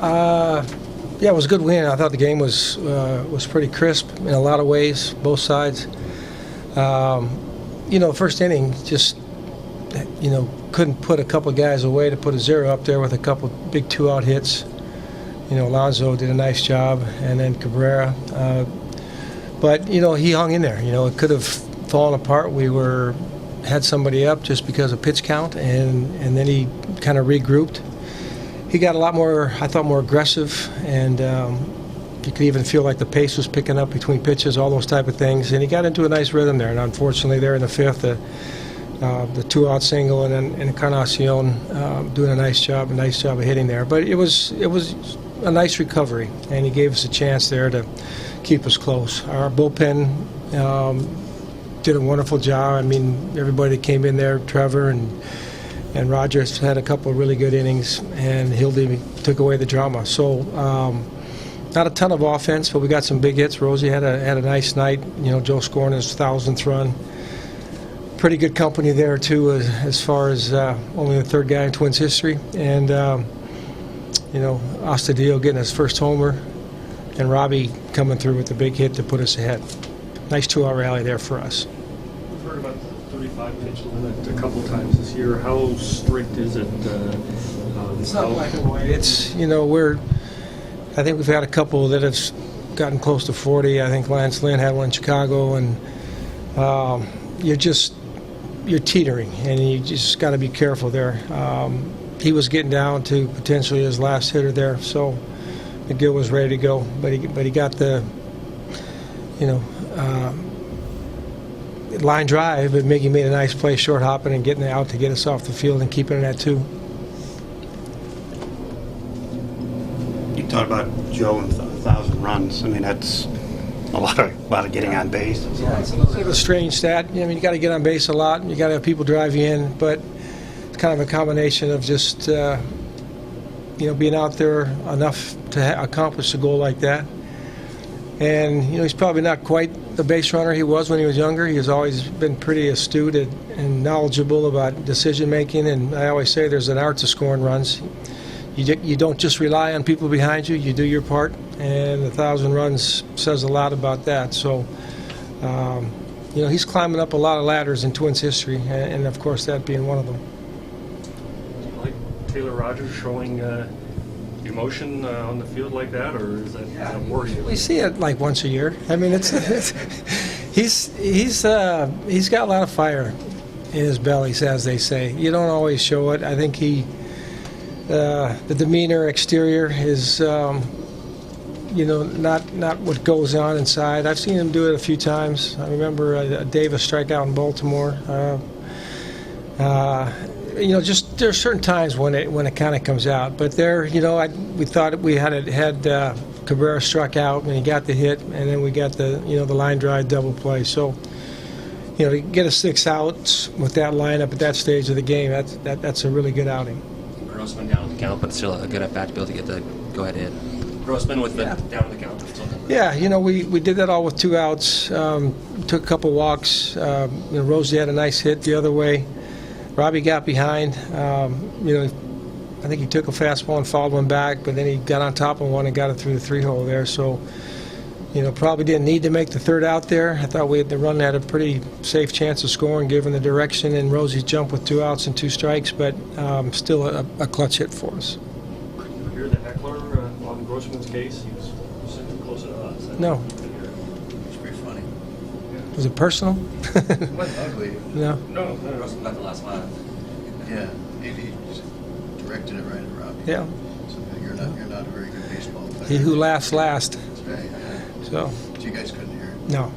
Yeah, it was a good win. I thought the game was pretty crisp in a lot of ways, both sides. First inning, just couldn't put a couple guys away to put a 0 up there with a couple big 2-out hits. Alonso did a nice job, and then Cabrera. But he hung in there. It could have fallen apart. We had somebody up just because of pitch count, and then he kind of regrouped. He got a lot more, I thought, more aggressive, and you could even feel like the pace was picking up between pitches, all those type of things. And he got into a nice rhythm there. And unfortunately, there in the fifth, the 2-out single, and then Encarnacion doing a nice job of hitting there. But it was a nice recovery, and he gave us a chance there to keep us close. Our bullpen did a wonderful job. I mean, everybody that came in there, Trevor and Rogers had a couple of really good innings, and Hildy took away the drama. So not a ton of offense, but we got some big hits. Rosie had a nice night. Joe scoring his 1,000th run. Pretty good company there too, as far as only the third guy in Twins history. And Astudillo getting his first homer, and Robbie coming through with the big hit to put us ahead. Nice 2-out rally there for us. We've heard about the 35-pitch limit a couple times this year. How strict is it? It's not black and white. It's I think we've had a couple that have gotten close to 40. I think Lance Lynn had one in Chicago, and you're teetering, and you just got to be careful there. He was getting down to potentially his last hitter there, so McGill was ready to go, but he got the line drive, but Miggy made a nice play short hopping and getting out to get us off the field and keeping it at 2. You talked about Joe and 1,000 runs. I mean, that's a lot of getting on base. Yeah, it's a little bit of a strange stat. You got to get on base a lot, and you got to have people drive you in, but it's kind of a combination of just being out there enough to accomplish a goal like that. And he's probably not quite the base runner he was when he was younger. He has always been pretty astute and knowledgeable about decision making. And I always say there's an art to scoring runs. You don't just rely on people behind you. You do your part, and 1,000 runs says a lot about that. So, he's climbing up a lot of ladders in Twins history, and of course that being one of them. Do you like Taylor Rogers showing emotion on the field like that, or is that worse? We see it like once a year. I mean, he's got a lot of fire in his belly, as they say. You don't always show it. I think the demeanor exterior is not what goes on inside. I've seen him do it a few times. I remember a Davis strikeout in Baltimore. Just there are certain times when it kind of comes out. But there, we thought we had Cabrera struck out and he got the hit, and then we got the line drive double play. So to get a 6 outs with that lineup at that stage of the game, that's a really good outing. Grossman down the count, but still a good at bat to be able to get the go-ahead hit. Grossman with the down the count. Yeah, we did that all with 2 outs. Took a couple walks. Rosie had a nice hit the other way. Robbie got behind. I think he took a fastball and fouled one back, but then he got on top of one and got it through the 3-hole there. So, probably didn't need to make the 3rd out there. I thought the run had a pretty safe chance of scoring given the direction and Rosie's jump with 2 outs and 2 strikes, but still a clutch hit for us. Did you hear the heckler on Grossman's case? He was sitting close to us. No. It's pretty funny. Yeah. Was it personal? It wasn't ugly. No. Grossman got the last line. Yeah, he just directed it right at Robbie. Yeah. So you're not a very good baseball player. He who laughs last. That's right. So. But you guys couldn't hear it. No.